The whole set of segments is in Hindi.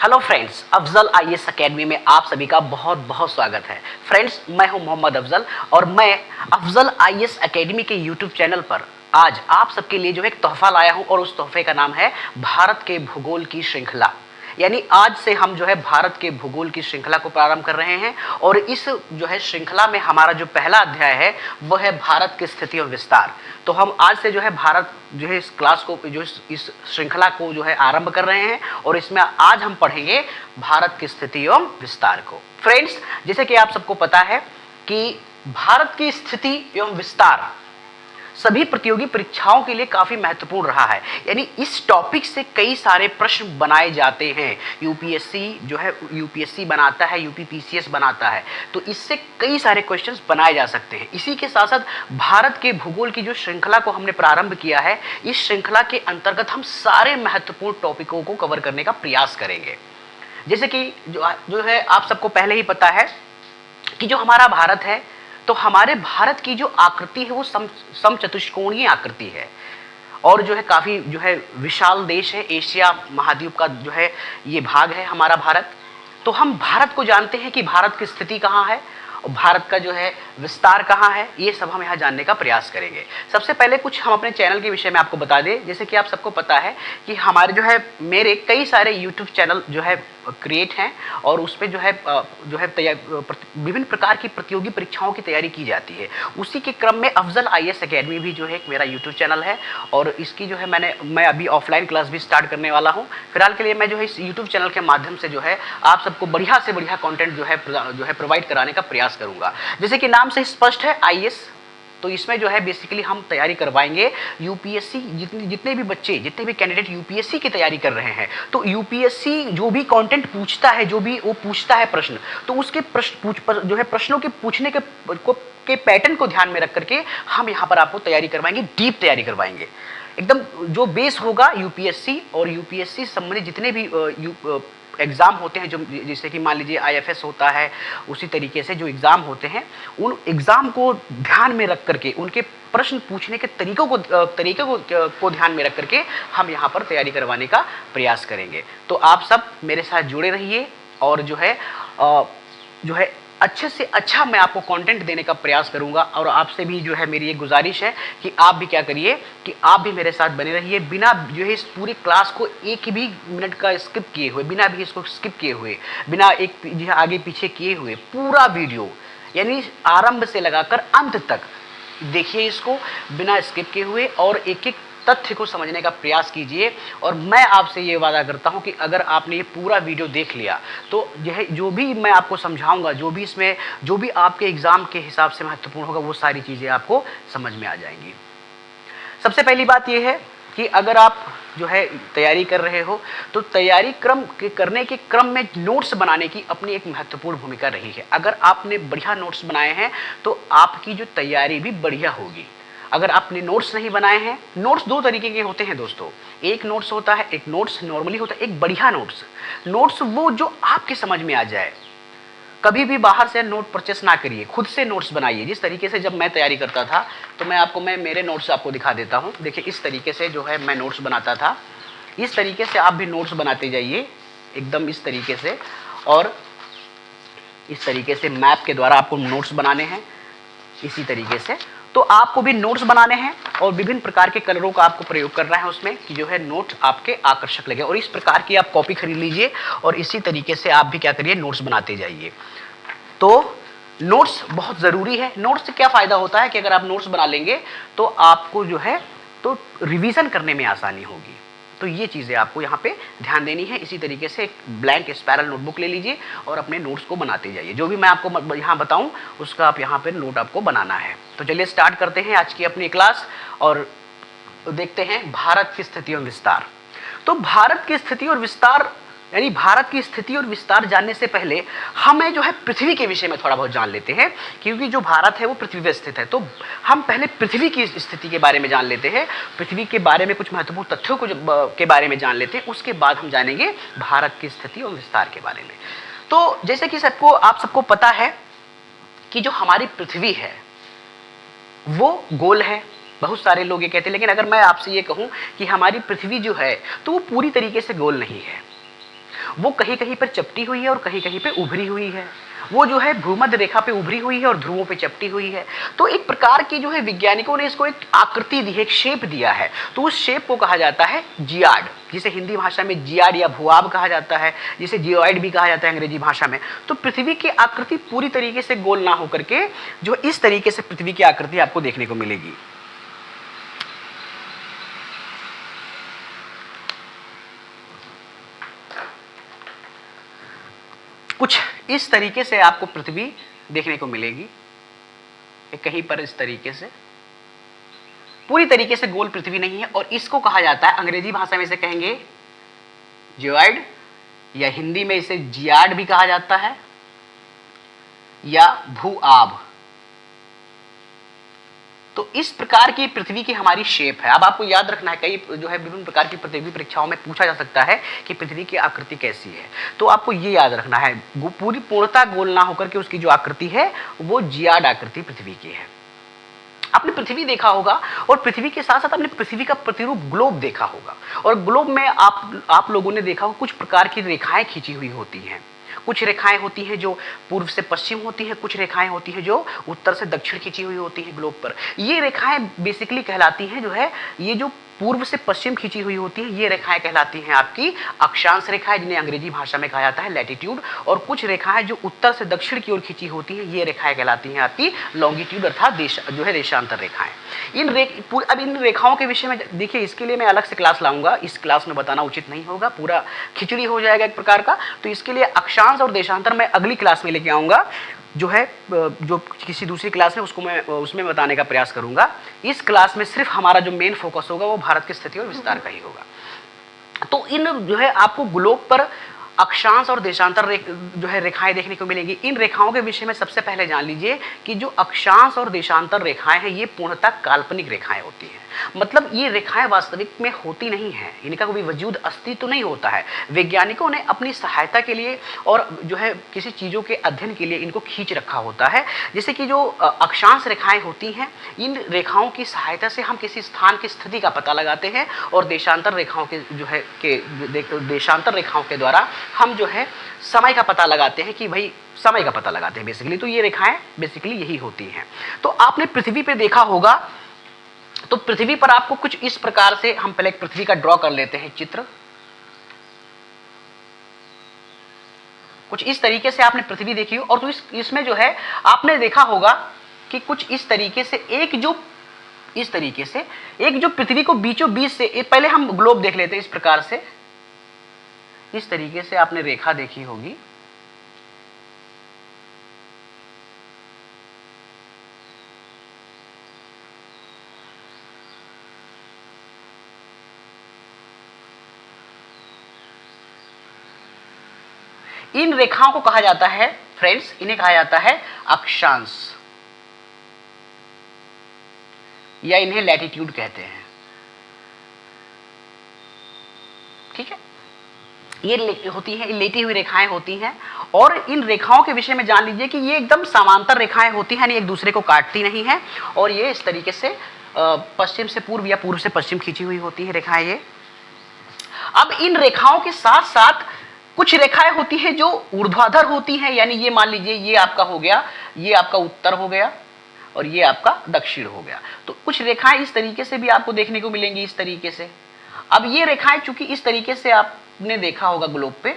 Hello friends, Afzal IAS academy में आप सभी का बहुत बहुत स्वागत है। फ्रेंड्स, मैं हूं मोहम्मद अफजल और मैं अफजल आईएएस एकेडमी के यूट्यूब चैनल पर आज आप सबके लिए जो है एक तोहफा लाया हूं और उस तोहफे का नाम है भारत के भूगोल की श्रृंखला। यानी आज से हम जो है भारत के भूगोल की श्रृंखला को प्रारंभ कर रहे हैं और इस जो है श्रृंखला में हमारा जो पहला अध्याय है वह है भारत की स्थिति और विस्तार। तो हम आज से जो है भारत जो है इस क्लास को जो इस श्रृंखला को जो है आरंभ कर रहे हैं और इसमें आज हम पढ़ेंगे भारत की स्थिति एवं विस्तार को। फ्रेंड्स, जैसे कि आप सबको पता है कि भारत की स्थिति एवं विस्तार सभी प्रतियोगी परीक्षाओं के लिए काफी महत्वपूर्ण रहा है। यानी इस टॉपिक से कई सारे प्रश्न बनाए जाते हैं। यूपीएससी जो है यूपीएससी बनाता है, यूपीपीसीएस बनाता है, तो इससे कई सारे क्वेश्चंस बनाए जा सकते हैं। इसी के साथ साथ भारत के भूगोल की जो श्रृंखला को हमने प्रारंभ किया है, इस श्रृंखला के अंतर्गत हम सारे महत्वपूर्ण टॉपिकों को कवर करने का प्रयास करेंगे। जैसे कि जो है आप सबको पहले ही पता है कि जो हमारा भारत है, तो हमारे भारत की जो आकृति है वो समचतुष्कोणीय आकृति है और जो है काफी जो है विशाल देश है। एशिया महाद्वीप का जो है ये भाग है हमारा भारत। तो हम भारत को जानते हैं कि भारत की स्थिति कहाँ है और भारत का जो है विस्तार कहाँ है, ये सब हम यहाँ जानने का प्रयास करेंगे। सबसे पहले कुछ हम अपने चैनल के विषय में आपको बता दें। जैसे कि आप सबको पता है कि हमारे जो है मेरे कई सारे यूट्यूब चैनल जो है क्रिएट हैं और उस पर जो है विभिन्न प्रकार की प्रतियोगी परीक्षाओं की तैयारी की जाती है। उसी के क्रम में अफजल आईएएस एकेडमी भी जो है एक मेरा यूट्यूब चैनल है और इसकी जो है मैं अभी ऑफलाइन क्लास भी स्टार्ट करने वाला हूँ। फिलहाल के लिए मैं जो है इस यूट्यूब चैनल के माध्यम से जो है आप सबको बढ़िया से बढ़िया कंटेंट जो है प्रोवाइड कराने का प्रयास करूंगा। जैसे कि नाम से स्पष्ट है आईएएस, तो इसमें जो है बेसिकली हम तैयारी करवाएंगे यूपीएससी। जितने भी कैंडिडेट यूपीएससी की तैयारी कर रहे हैं, तो यूपीएससी जो भी कंटेंट पूछता है, जो भी वो पूछता है प्रश्न, तो उसके प्रश्नों के पूछने के पैटर्न को ध्यान में रख करके हम यहाँ पर आपको तैयारी करवाएंगे, डीप तैयारी करवाएंगे। एकदम जो बेस होगा यूपीएससी और यूपीएससी संबंधित जितने भी एग्ज़ाम होते हैं, जो जैसे कि मान लीजिए आईएफएस होता है, उसी तरीके से जो एग्ज़ाम होते हैं उन एग्ज़ाम को ध्यान में रख करके उनके प्रश्न पूछने के तरीके को ध्यान में रख करके हम यहाँ पर तैयारी करवाने का प्रयास करेंगे। तो आप सब मेरे साथ जुड़े रहिए और जो है अच्छे से अच्छा मैं आपको कंटेंट देने का प्रयास करूंगा। और आपसे भी जो है मेरी एक गुजारिश है कि आप भी क्या करिए कि आप भी मेरे साथ बने रहिए, बिना जो है इस पूरी क्लास को एक भी मिनट का स्किप किए हुए, बिना भी इसको स्किप किए हुए, बिना एक आगे पीछे किए हुए पूरा वीडियो यानी आरंभ से लगाकर अंत तक देखिए इसको बिना स्किप किए हुए और एक एक तथ्य को समझने का प्रयास कीजिए। और मैं आपसे ये वादा करता हूं कि अगर आपने ये पूरा वीडियो देख लिया तो जो भी मैं आपको समझाऊंगा, जो भी आपके एग्जाम के हिसाब से महत्वपूर्ण होगा, वो सारी चीज़ें आपको समझ में आ जाएंगी। सबसे पहली बात यह है कि अगर आप जो है तैयारी कर रहे हो तो तैयारी करने के क्रम में नोट्स बनाने की अपनी एक महत्वपूर्ण भूमिका रही है। अगर आपने बढ़िया नोट्स बनाए हैं तो आपकी जो तैयारी भी बढ़िया होगी। अगर आपने नोट्स नहीं बनाए हैं, नोट्स दो तरीके के होते हैं दोस्तों। एक नोट्स होता है, एक नोट्स नॉर्मली होता है, एक बढ़िया नोट्स वो जो आपके समझ में आ जाए। कभी भी बाहर से नोट परचेस ना करिए, खुद से नोट्स बनाइए। जिस तरीके से जब मैं तैयारी करता था तो मैं मेरे नोट्स आपको दिखा देता हूँ। देखिए इस तरीके से जो है मैं नोट्स बनाता था। इस तरीके से आप भी नोट्स बनाते जाइए, एकदम इस तरीके से। और इस तरीके से मैप के द्वारा आपको नोट्स बनाने हैं। इसी तरीके से तो आपको भी नोट्स बनाने हैं और विभिन्न प्रकार के कलरों का आपको प्रयोग करना है उसमें कि जो है नोट आपके आकर्षक लगे। और इस प्रकार की आप कॉपी खरीद लीजिए और इसी तरीके से आप भी क्या करिए, नोट्स बनाते जाइए। तो नोट्स बहुत ज़रूरी है। नोट्स से क्या फ़ायदा होता है कि अगर आप नोट्स बना लेंगे तो आपको जो है तो रिवीजन करने में आसानी होगी। तो ये चीज़ें आपको यहाँ पे ध्यान देनी है। इसी तरीके से एक ब्लैंक स्पाइरल नोटबुक ले लीजिए और अपने नोट्स को बनाते जाइए। जो भी मैं आपको यहाँ बताऊँ उसका आप यहाँ पे नोट आपको बनाना है। तो चलिए स्टार्ट करते हैं आज की अपनी क्लास और देखते हैं भारत की स्थिति और विस्तार। तो भारत की स्थिति और विस्तार यानी भारत की स्थिति और विस्तार जानने से पहले हमें जो है पृथ्वी के विषय में थोड़ा बहुत जान लेते हैं, क्योंकि जो भारत है वो पृथ्वी पर स्थित है। तो हम पहले पृथ्वी की स्थिति के बारे में जान लेते हैं, पृथ्वी के बारे में कुछ महत्वपूर्ण तथ्यों के बारे में जान लेते हैं। उसके बाद हम जानेंगे भारत की स्थिति और विस्तार के बारे में। तो जैसे कि आप सबको पता है कि जो हमारी पृथ्वी है वो गोल है। बहुत सारे लोग ये कहते हैं, लेकिन अगर मैं आपसे ये कहूं कि हमारी पृथ्वी जो है तो वो पूरी तरीके से गोल नहीं है। वो कहीं कहीं पर चपटी हुई है और कहीं कहीं पे उभरी हुई है। वो जो है भूमध्य रेखा पे उभरी हुई है और ध्रुवों पे चपटी हुई है। तो एक प्रकार की जो है वैज्ञानिकों ने इसको एक आकृति दी है, एक शेप दिया है। तो उस शेप को कहा जाता है जियाड, जिसे हिंदी भाषा में जियाड या भुआब कहा जाता है, जिसे जियोइड भी कहा जाता है अंग्रेजी भाषा में। तो पृथ्वी की आकृति पूरी तरीके से गोल ना होकर के जो इस तरीके से पृथ्वी की आकृति आपको देखने को मिलेगी। कुछ इस तरीके से आपको पृथ्वी देखने को मिलेगी, कहीं पर इस तरीके से, पूरी तरीके से गोल पृथ्वी नहीं है। और इसको कहा जाता है, अंग्रेजी भाषा में इसे कहेंगे जियोइड, या हिंदी में इसे जियाड भी कहा जाता है, या भूआब। तो इस प्रकार की पृथ्वी की हमारी शेप है। अब आपको याद रखना है, कई जो है विभिन्न प्रकार की पृथ्वी परीक्षाओं में पूछा जा सकता है कि पृथ्वी की आकृति कैसी है। तो आपको ये याद रखना है, पूरी पूर्णता गोल ना होकर के उसकी जो आकृति है वो जियाड आकृति पृथ्वी की है। आपने पृथ्वी देखा होगा और पृथ्वी के साथ साथ आपने पृथ्वी का प्रतिरूप ग्लोब देखा होगा। और ग्लोब में आप लोगों ने देखा होगा कुछ प्रकार की रेखाएं खींची हुई होती हैं। कुछ रेखाएं होती हैं जो पूर्व से पश्चिम होती हैं, कुछ रेखाएं होती हैं जो उत्तर से दक्षिण खींची हुई होती हैं ग्लोब पर। ये रेखाएं बेसिकली कहलाती हैं जो है, ये जो पूर्व से पश्चिम खींची हुई होती है, ये रेखाएं कहलाती हैं आपकी अक्षांश रेखाएं, जिन्हें अंग्रेजी भाषा में कहा जाता है लैटिट्यूड। और कुछ रेखाएं जो उत्तर से दक्षिण की ओर खींची होती हैं, ये रेखाएं कहलाती हैं आपकी लॉन्गिट्यूड, अर्थात देशांतर रेखाएं। अब इन रेखाओं के विषय में देखिए, इसके लिए मैं अलग से क्लास लाऊंगा, इस क्लास में बताना उचित नहीं होगा, पूरा खिचड़ी हो जाएगा एक प्रकार का। तो इसके लिए अक्षांश और देशांतर मैं अगली क्लास में लेके आऊंगा, जो है जो किसी दूसरी क्लास में उसको मैं उसमें बताने का प्रयास करूंगा। इस क्लास में सिर्फ हमारा जो मेन फोकस होगा वो भारत की स्थिति और विस्तार का ही होगा। तो इन जो है आपको ग्लोब पर अक्षांश और देशांतर जो है रेखाएं देखने को मिलेंगी। इन रेखाओं के विषय में सबसे पहले जान लीजिए कि जो अक्षांश और देशांतर रेखाएं हैं, ये पूर्णतः काल्पनिक रेखाएं होती हैं। मतलब ये रेखाएं वास्तविक में होती नहीं हैं, इनका कोई वजूद अस्तित्व नहीं होता है। वैज्ञानिकों ने अपनी सहायता के लिए और जो है किसी चीज़ों के अध्ययन के लिए इनको खींच रखा होता है। जैसे कि जो अक्षांश रेखाएं होती हैं, इन रेखाओं की सहायता से हम किसी स्थान की स्थिति का पता लगाते हैं, और देशांतर रेखाओं के जो है देशांतर रेखाओं के द्वारा हम जो है समय का पता लगाते हैं कि भाई समय का पता लगाते हैं बेसिकली। तो ये रेखाएं बेसिकली यही होती हैं। तो आपने पृथ्वी पे देखा होगा, तो पृथ्वी पर आपको कुछ इस प्रकार से, हम पहले पृथ्वी का ड्रॉ कर लेते हैं चित्र। कुछ इस तरीके से आपने पृथ्वी देखी हो, और तो इसमें जो है आपने देखा होगा कि कुछ इस तरीके से एक जो पृथ्वी को बीचों बीच से, पहले हम ग्लोब देख लेते हैं इस प्रकार से, इस तरीके से आपने रेखा देखी होगी। इन रेखाओं को कहा जाता है फ्रेंड्स, इन्हें कहा जाता है अक्षांश, या इन्हें लैटिट्यूड कहते हैं। ठीक है, ये होती हैं, लेटी हुई रेखाएं होती हैं। और इन रेखाओं के विषय में जान लीजिए कि ये एकदम समांतर रेखाएं होती हैं, यानी एक दूसरे को काटती नहीं हैं, और ये इस तरीके से पश्चिम से पूर्व या पूर्व से पश्चिम खींची हुई होती है रेखाएं ये। अब इन रेखाओं के साथ साथ कुछ रेखाएं होती हैं जो ऊर्ध्वाधर होती हैं, यानी ये मान लीजिए ये आपका हो गया, ये आपका उत्तर हो गया, और ये आपका दक्षिण हो गया। तो कुछ रेखाएं इस तरीके से भी आपको देखने को मिलेंगी, इस तरीके से। अब ये रेखाएं चूंकि इस तरीके से आपने देखा होगा ग्लोब पे,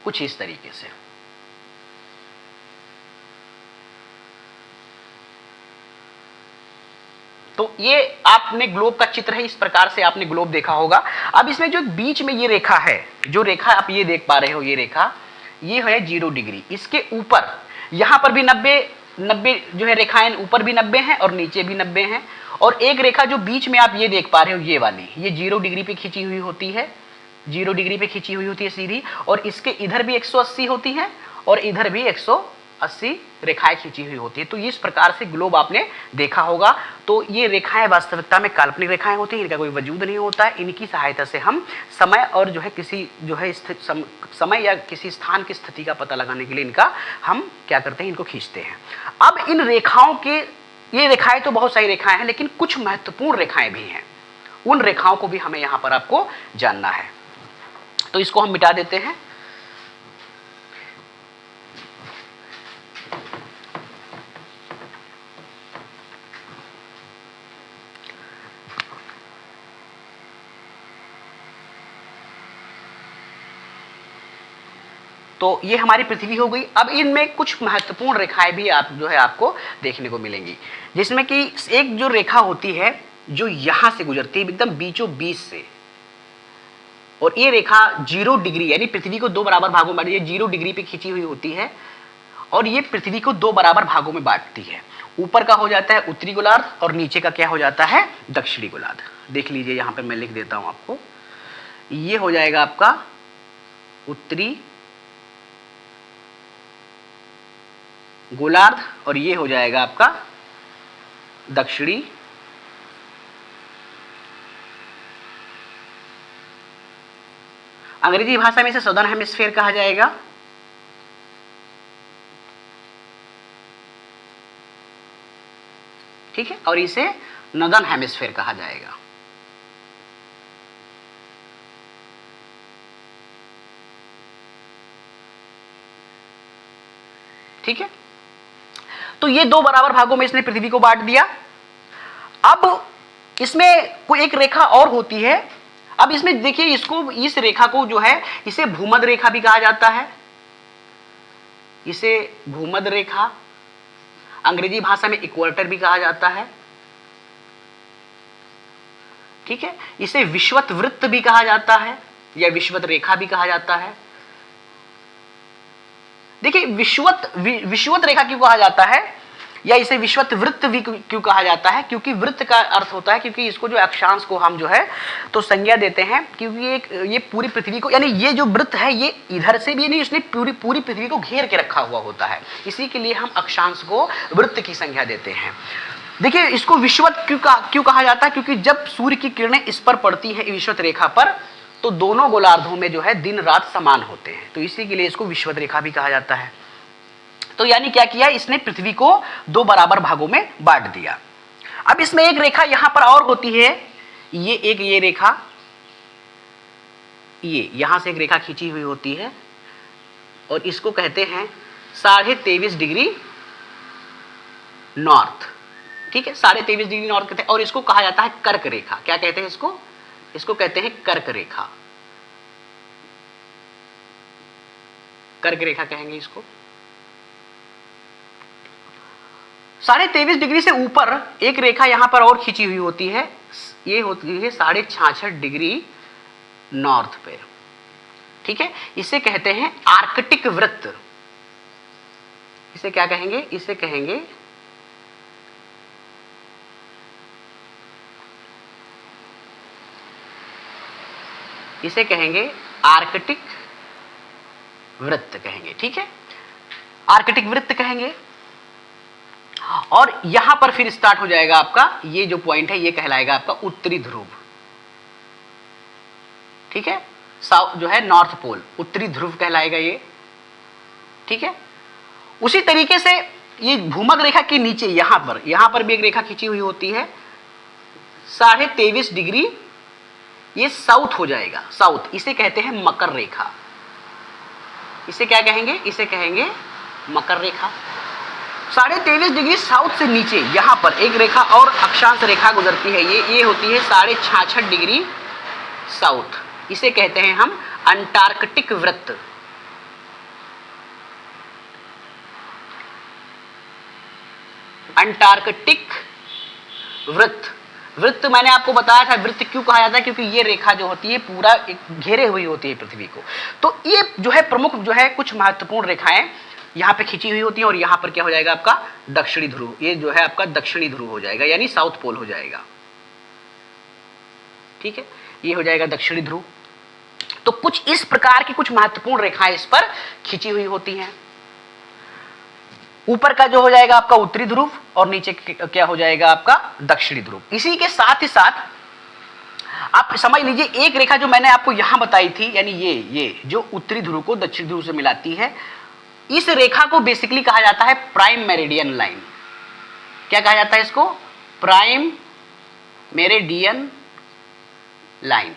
कुछ इस तरीके से, तो ये आपने ग्लोब का चित्र है, इस प्रकार से आपने ग्लोब देखा होगा। अब इसमें जो बीच में ये रेखा है, जो रेखा आप ये देख पा रहे हो, ये रेखा ये है 0 डिग्री। इसके ऊपर यहां पर भी 90 जो है रेखाएं, ऊपर भी 90 हैं और नीचे भी 90 हैं। और एक रेखा जो बीच में आप ये देख पा रहे हो, ये वाली, ये 0 डिग्री पे खींची हुई होती है, 0 डिग्री पे खींची हुई होती है सीधी। और इसके इधर भी 180 होती है और इधर भी 180 रेखाएं खींची हुई होती है। तो इस प्रकार से ग्लोब आपने देखा होगा। तो ये रेखाएं वास्तविकता में काल्पनिक रेखाएं होती हैं, इनका कोई वजूद नहीं होता है। इनकी सहायता से हम समय और जो है किसी जो है समय या किसी स्थान की स्थिति का पता लगाने के लिए इनका हम क्या करते हैं, इनको खींचते हैं। अब इन रेखाओं के, ये रेखाएं तो बहुत सारी रेखाएं हैं, लेकिन कुछ महत्वपूर्ण रेखाएं भी हैं। उन रेखाओं को भी हमें यहां पर आपको जानना है। तो इसको हम मिटा देते हैं। तो ये हमारी पृथ्वी हो गई। अब इनमें कुछ महत्वपूर्ण रेखाएं भी आप जो है आपको देखने को मिलेंगी, जिसमें कि एक जो रेखा होती है जो यहां से गुजरती है एकदम बीचों बीच से, और ये रेखा 0 डिग्री यानी पृथ्वी को 2 बराबर भागों में, ये 0 डिग्री पे खींची हुई होती है और ये पृथ्वी को 2 बराबर भागों में बांटती है। ऊपर का हो जाता है उत्तरी गोलार्ध और नीचे का क्या हो जाता है, दक्षिणी गोलार्ध। देख लीजिए यहां पे मैं लिख देता हूं आपको, ये हो जाएगा आपका उत्तरी गोलार्ध और ये हो जाएगा आपका दक्षिणी अंग्रेजी भाषा में इसे सदर्न हेमिस्फीयर कहा जाएगा। ठीक है, और इसे नॉर्दर्न हेमिस्फीयर कहा जाएगा। ठीक है, तो ये 2 बराबर भागों में इसने पृथ्वी को बांट दिया। अब इसमें कोई एक रेखा और होती है। अब इसमें देखिए, इसको, इस रेखा को जो है इसे भूमध्य रेखा भी कहा जाता है। इसे भूमध्य रेखा, अंग्रेजी भाषा में इक्वेटर भी कहा जाता है। ठीक है, इसे विषुवत वृत्त भी कहा जाता है या विषुवत रेखा भी कहा जाता है। देखिए, विषुवत रेखा क्यों कहा जाता है या इसे विषुवत वृत्त भी क्यों कहा जाता है, क्योंकि वृत्त का अर्थ होता है, क्योंकि इसको जो अक्षांश को हम जो है तो संज्ञा देते हैं, क्योंकि ये पूरी पृथ्वी को, यानी ये जो वृत्त है ये इधर से भी नहीं, इसने पूरी पृथ्वी को घेर के रखा हुआ होता है, इसी के लिए हम अक्षांश को वृत्त की संज्ञा देते हैं। देखिए, इसको विषुवत क्यों कहा जाता है, क्योंकि जब सूर्य की किरणें इस पर पड़ती है विषुवत रेखा पर, तो दोनों गोलार्धों में जो है दिन रात समान होते हैं, तो इसी के लिए इसको विषुवत रेखा भी कहा जाता है। तो यानी क्या किया, इसने पृथ्वी को 2 बराबर भागों में बांट दिया। अब इसमें एक रेखा यहां पर और होती है, ये रेखा, ये यहां से एक रेखा खींची हुई होती है और इसको कहते हैं 23.5 डिग्री नॉर्थ। ठीक है, 23.5 डिग्री नॉर्थ कहते हैं, और इसको कहा जाता है कर्क रेखा। क्या कहते हैं इसको कहते हैं कर्क रेखा। कर्क रेखा कहेंगे इसको। 23.5 डिग्री से ऊपर एक रेखा यहां पर और खींची हुई होती है, ये होती है 66.5 डिग्री नॉर्थ पे। ठीक है, इसे कहते हैं आर्कटिक वृत्त। इसे क्या कहेंगे, इसे कहेंगे आर्कटिक वृत्त कहेंगे। ठीक है, आर्कटिक वृत्त कहेंगे। और यहां पर फिर स्टार्ट हो जाएगा आपका ये जो पॉइंट है, ये कहलाएगा आपका उत्तरी ध्रुव। ठीक है, साउथ जो है नॉर्थ पोल, उत्तरी ध्रुव कहलाएगा ये। ठीक है, उसी तरीके से ये भूमध्य रेखा के नीचे यहां पर भी एक रेखा खींची हुई होती है 23.5 डिग्री, ये साउथ हो जाएगा, साउथ। इसे कहते हैं मकर रेखा। इसे क्या कहेंगे, इसे कहेंगे मकर रेखा। 23.5 डिग्री साउथ से नीचे यहां पर एक रेखा और अक्षांश रेखा गुजरती है, ये होती है 66.5 डिग्री साउथ। इसे कहते हैं हम अंटार्कटिक वृत्त। अंटार्कटिक वृत्त। वृत्त मैंने आपको बताया था, वृत्त क्यों कहा जाता है, क्योंकि ये रेखा जो होती है पूरा घेरे हुई होती है पृथ्वी को। तो ये जो है प्रमुख जो है कुछ महत्वपूर्ण रेखाएं यहां पे खींची हुई होती है, और यहां पर क्या हो जाएगा आपका दक्षिणी ध्रुव। ये जो है आपका दक्षिणी ध्रुव हो जाएगा, यानी साउथ पोल हो जाएगा। ठीक है, ये हो जाएगा दक्षिणी ध्रुव। तो कुछ इस प्रकार की कुछ महत्वपूर्ण रेखाएं इस पर खींची हुई होती हैं। ऊपर का जो हो जाएगा आपका उत्तरी ध्रुव और नीचे क्या हो जाएगा आपका दक्षिणी ध्रुव। इसी के साथ ही साथ आप समझ लीजिए, एक रेखा जो मैंने आपको यहां बताई थी, यानी ये जो उत्तरी ध्रुव को दक्षिणी ध्रुव से मिलाती है, इस रेखा को बेसिकली कहा जाता है प्राइम मेरिडियन लाइन। क्या कहा जाता है इसको, प्राइम मेरिडियन लाइन।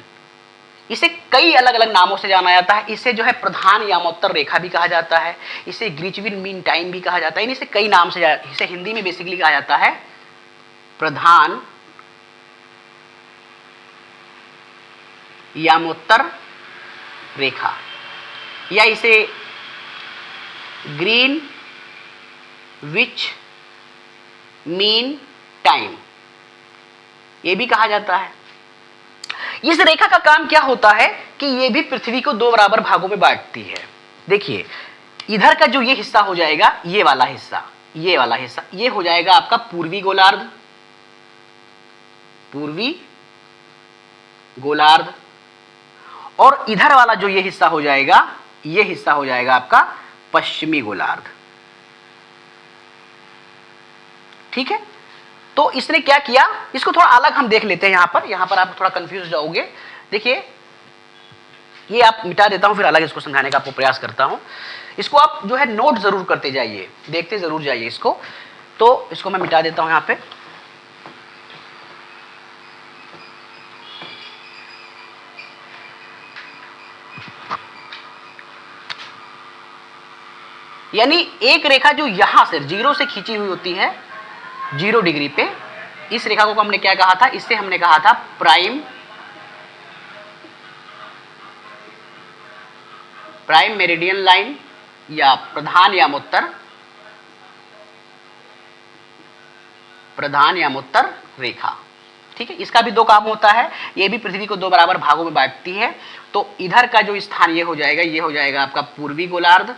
इसे कई अलग अलग नामों से जाना जाता है। इसे जो है प्रधान यामोत्तर रेखा भी कहा जाता है, इसे ग्रीचविन मीन टाइम भी कहा जाता है, इसे कई नाम से इसे हिंदी में बेसिकली कहा जाता है प्रधान यामोत्तर रेखा, या इसे ग्रीन विच मीन टाइम ये भी कहा जाता है। इस रेखा का काम क्या होता है कि ये भी पृथ्वी को दो बराबर भागों में बांटती है। देखिए इधर का जो ये हिस्सा हो जाएगा, ये वाला हिस्सा, ये वाला हिस्सा, ये हो जाएगा आपका पूर्वी गोलार्ध, पूर्वी गोलार्ध, और इधर वाला जो ये हिस्सा हो जाएगा, ये हिस्सा हो जाएगा आपका पश्चिमी गोलार्ध। ठीक है, तो इसने क्या किया, इसको थोड़ा अलग हम देख लेते हैं। यहां पर आप थोड़ा कंफ्यूज जाओगे। देखिए ये आप मिटा देता हूं, फिर अलग इसको समझाने का आपको प्रयास करता हूं। इसको आप जो है नोट जरूर करते जाइए, देखते जरूर जाइए इसको। तो इसको मैं मिटा देता हूं यहां पे। यानी एक रेखा जो यहां से जीरो से खींची हुई होती है, 0 डिग्री पे, इस रेखा को हमने क्या कहा था, इससे हमने कहा था प्राइम मेरिडियन लाइन या प्रधान यामोत्तर रेखा। ठीक है, इसका भी दो काम होता है, ये भी पृथ्वी को दो बराबर भागों में बांटती है। तो इधर का जो स्थान ये हो जाएगा, ये हो जाएगा आपका पूर्वी गोलार्ध,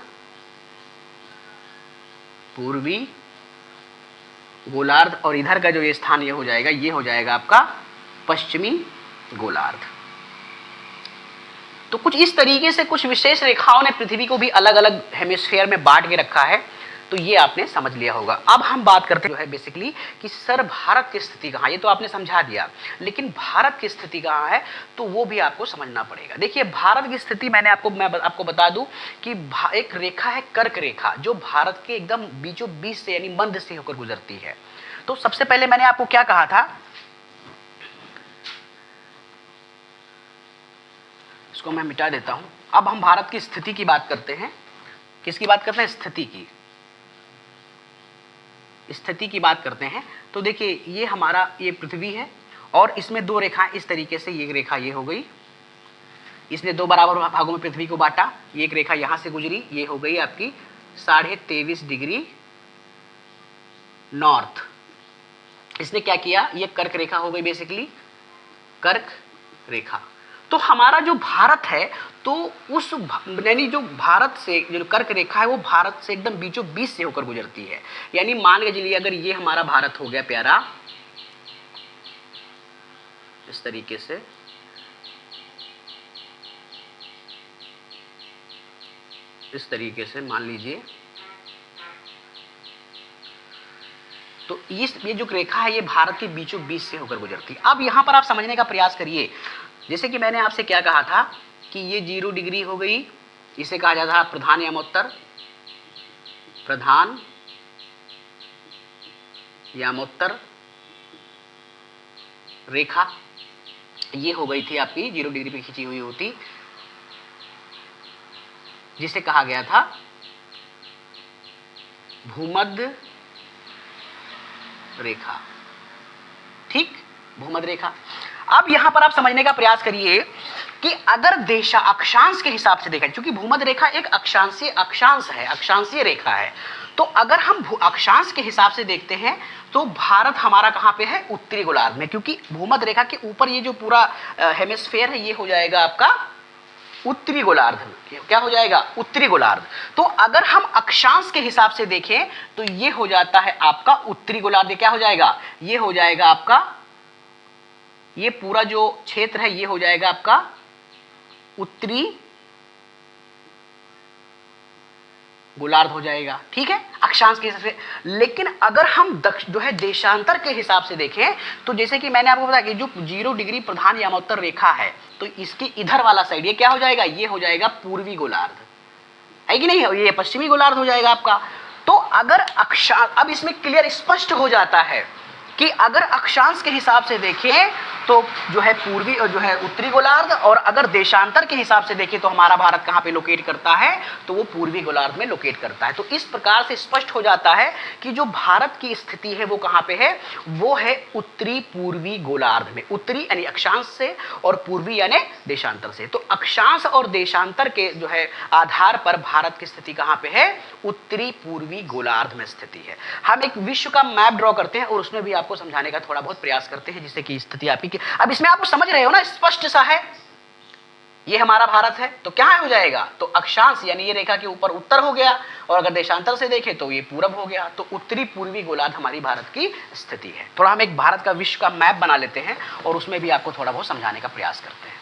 पूर्वी गोलार्ध, और इधर का जो ये स्थान ये हो जाएगा, ये हो जाएगा आपका पश्चिमी गोलार्ध। तो कुछ इस तरीके से कुछ विशेष रेखाओं ने पृथ्वी को भी अलग अलग हेमिस्फीयर में बांट के रखा है। तो ये आपने समझ लिया होगा। अब हम बात करते हैं जो है बेसिकली कि सर भारत की स्थिति कहाँ, ये तो आपने समझा दिया, लेकिन भारत की स्थिति कहाँ है तो वो भी आपको समझना पड़ेगा। देखिए भारत की स्थिति मैं आपको बता दूं कि एक रेखा है कर्क रेखा, जो भारत के एकदम बीचों बीच से यानी मध्य से होकर गुजरती है। तो सबसे पहले मैंने आपको क्या कहा था, इसको मैं मिटा देता हूं। अब हम भारत की स्थिति की बात करते हैं। किसकी बात करते हैं, स्थिति की बात करते हैं। तो देखिए ये हमारा ये पृथ्वी है, और इसमें दो रेखाएं इस तरीके से, ये रेखा ये हो गई, इसने दो बराबर भागों में पृथ्वी को बांटा। ये एक रेखा यहां से गुजरी, ये हो गई आपकी 23.5 डिग्री नॉर्थ। इसने क्या किया, ये कर्क रेखा हो गई, बेसिकली कर्क रेखा। तो हमारा जो भारत है, तो उस यानी जो भारत से जो कर्क रेखा है वो भारत से एकदम बीचों बीच से होकर गुजरती है। यानी मान के चलिए अगर ये हमारा भारत हो गया प्यारा, इस तरीके से, मान लीजिए, तो ये जो रेखा है ये भारत के बीचों बीच से होकर गुजरती है। अब यहां पर आप समझने का प्रयास करिए, जैसे कि मैंने आपसे क्या कहा था कि ये 0 डिग्री हो गई, इसे कहा जाता है प्रधान यामोत्तर रेखा। ये हो गई थी आपकी 0 डिग्री पे खींची हुई होती, जिसे कहा गया था भूमध्य रेखा। ठीक, भूमध्य रेखा। अब यहां पर आप समझने का प्रयास करिए कि अगर अक्षांश के हिसाब से देखा, क्योंकि भूमध्य रेखा एक अक्षांशीय रेखा है, तो अगर हम अक्षांश के हिसाब से देखते हैं तो भारत हमारा कहां पे है, उत्तरी गोलार्ध में, क्योंकि भूमध्य रेखा के ऊपर ये जो पूरा हेमिस्फीयर है ये हो जाएगा आपका उत्तरी गोलार्ध। क्या हो जाएगा, उत्तरी गोलार्ध। तो अगर हम अक्षांश के हिसाब से देखें तो ये हो जाता है आपका उत्तरी गोलार्ध। क्या हो जाएगा, ये हो जाएगा आपका, ये पूरा जो क्षेत्र है ये हो जाएगा आपका उत्तरी गोलार्ध हो जाएगा। ठीक है, अक्षांश के हिसाब से। लेकिन अगर हम जो है देशांतर के हिसाब से देखें तो जैसे कि मैंने आपको बताया कि जो 0 डिग्री प्रधान यामोत्तर रेखा है, तो इसके इधर वाला साइड ये क्या हो जाएगा, ये हो जाएगा पूर्वी गोलार्ध, है कि नहीं, ये पश्चिमी गोलार्ध हो जाएगा आपका। तो अगर अब इसमें क्लियर स्पष्ट हो जाता है कि अगर अक्षांश के हिसाब से देखें तो जो है पूर्वी और जो है उत्तरी गोलार्ध, और अगर देशांतर के हिसाब से देखें तो हमारा भारत कहां पे लोकेट करता है, तो वो पूर्वी गोलार्ध में लोकेट करता है। तो इस प्रकार से स्पष्ट हो जाता है कि जो भारत की स्थिति है वो कहां पे है, वो है उत्तरी पूर्वी गोलार्ध में। उत्तरी यानी अक्षांश से और पूर्वी यानी देशांतर से। तो अक्षांश और देशांतर के जो है आधार पर भारत की स्थिति कहां पे है, उत्तरी पूर्वी गोलार्ध में स्थिति है। हम एक विश्व का मैप ड्रॉ करते हैं और उसमें भी आपको समझाने का थोड़ा बहुत प्रयास करते हैं, जिससे कि स्थिति आपकी, अब इसमें आप समझ रहे हो ना, स्पष्ट सा है। ये हमारा भारत है तो क्या हो जाएगा, तो अक्षांश यानी ये रेखा के ऊपर उत्तर हो गया, और अगर देशांतर से देखें तो ये पूरब हो गया। तो उत्तरी पूर्वी गोलार्ध हमारी भारत की स्थिति है। थोड़ा हम एक भारत का विश्व का मैप बना लेते हैं और उसमें भी आपको थोड़ा बहुत समझाने का प्रयास करते हैं।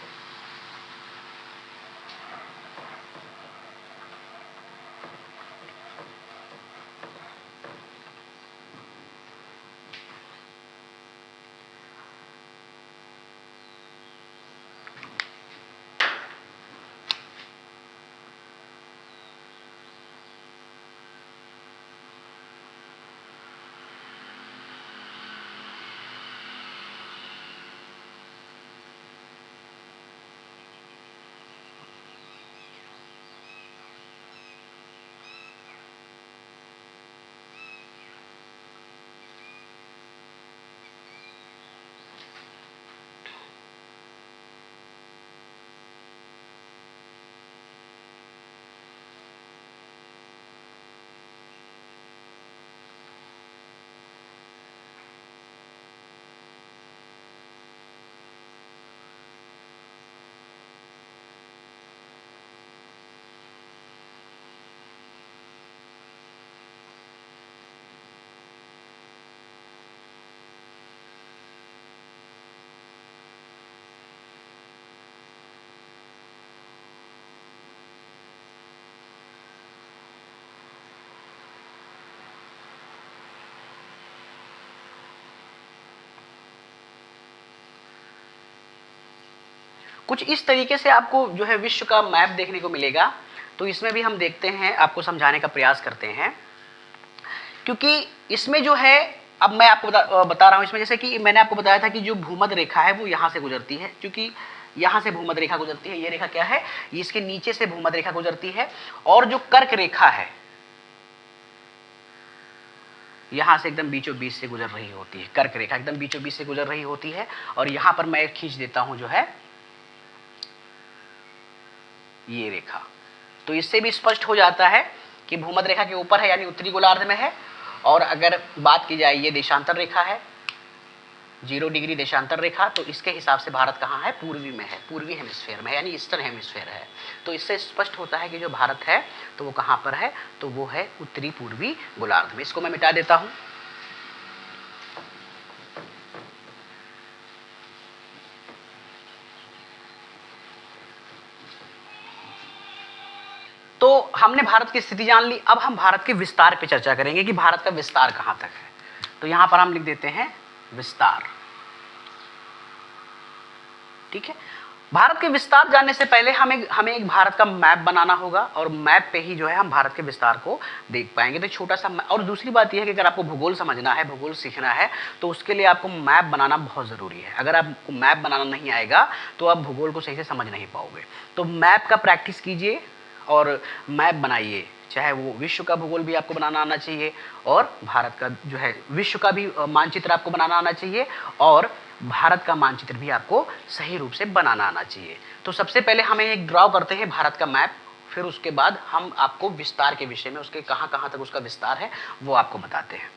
कुछ इस तरीके से आपको जो है विश्व का मैप देखने को मिलेगा। तो इसमें भी हम देखते हैं, आपको समझाने का प्रयास करते हैं, क्योंकि इसमें जो है, अब मैं आपको बता रहा हूं इसमें, जैसे कि मैंने आपको बताया था कि जो भूमध्य रेखा है वो यहां से गुजरती है, क्योंकि यहां से भूमध्य रेखा गुजरती है। ये रेखा क्या है, इसके नीचे से भूमध्य रेखा गुजरती है, और जो कर्क रेखा है यहां से एकदम बीचों बीच से गुजर रही होती है। कर्क रेखा एकदम बीचों बीच से गुजर रही होती है, और यहां पर मैं खींच देता हूं जो है ये रेखा। तो इससे भी स्पष्ट हो जाता है कि भूमध्य रेखा के ऊपर है यानी उत्तरी गोलार्ध में है। और अगर बात की जाए, ये देशांतर रेखा है, 0 डिग्री देशांतर रेखा, तो इसके हिसाब से भारत कहाँ है, पूर्वी में है, पूर्वी हेमिस्फीयर में, यानी ईस्टर्न हेमिस्फीयर है। तो इससे स्पष्ट होता है कि जो भारत है तो वो कहाँ पर है, तो वो है उत्तरी पूर्वी गोलार्ध में। इसको मैं मिटा देता हूं। तो हमने भारत की स्थिति जान ली। अब हम भारत के विस्तार पे चर्चा करेंगे कि भारत का विस्तार कहां तक है। तो यहां पर हम लिख देते हैं विस्तार। ठीक है, भारत के विस्तार जानने से पहले हमें एक भारत का मैप बनाना होगा, और मैप पे ही जो है हम भारत के विस्तार को देख पाएंगे। तो छोटा सा, और दूसरी बात यह है कि अगर आपको भूगोल समझना है, भूगोल सीखना है, तो उसके लिए आपको मैप बनाना बहुत ज़रूरी है। अगर आपको मैप बनाना नहीं आएगा तो आप भूगोल को सही से समझ नहीं पाओगे। तो मैप का प्रैक्टिस कीजिए और मैप बनाइए, चाहे वो विश्व का भूगोल भी आपको बनाना आना चाहिए, और भारत का जो है विश्व का भी मानचित्र आपको बनाना आना चाहिए, और भारत का मानचित्र भी आपको सही रूप से बनाना आना चाहिए। तो सबसे पहले हमें एक ड्रॉ करते हैं भारत का मैप, फिर उसके बाद हम आपको विस्तार के विषय में, उसके कहाँ कहाँ तक उसका विस्तार है वो आपको बताते हैं।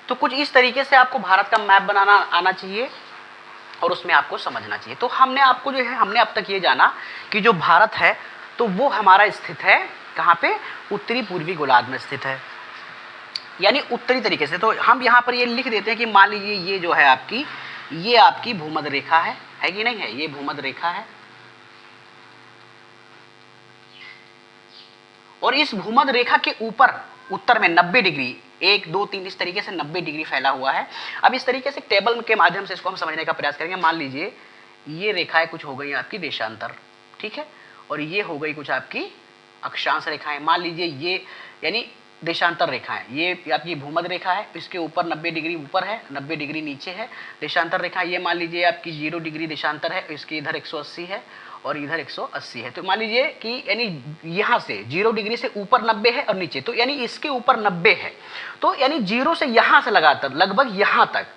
तो कुछ इस तरीके से आपको भारत का मैप बनाना आना चाहिए और उसमें आपको समझना चाहिए। तो हमने आपको जो है, हमने अब तक ये जाना कि जो भारत है तो वो हमारा स्थित है कहाँ पे, उत्तरी पूर्वी गोलार्ध में स्थित है, यानी उत्तरी तरीके से। तो हम यहाँ पर ये लिख देते हैं कि मान लीजिए ये जो है आपकी, ये आपकी भूमध्य रेखा है कि नहीं है, ये भूमध्य रेखा है और इस भूमध्य रेखा के ऊपर उत्तर में 90 डिग्री, 1 2 3 इस तरीके से 90 डिग्री फैला हुआ है। अब इस तरीके से टेबल के माध्यम से इसको हम समझने का प्रयास करेंगे। मान लीजिए ये रेखाएं कुछ हो गई आपकी देशांतर, ठीक है, और ये हो गई कुछ आपकी अक्षांश रेखाएं। मान लीजिए ये यानी देशांतर रेखाएं, ये आपकी भूमध्य रेखा है, इसके ऊपर 90 डिग्री ऊपर है, 90 डिग्री नीचे है। देशांतर रेखा ये मान लीजिए आपकी 0 डिग्री देशांतर है, इसके इधर 180 है और इधर 180 है। तो मान लीजिए कि यानी यहाँ से 0 डिग्री से ऊपर 90 है और नीचे, तो यानी इसके ऊपर 90 है, तो यानी 0 से यहाँ से लगातार लगभग यहाँ तक।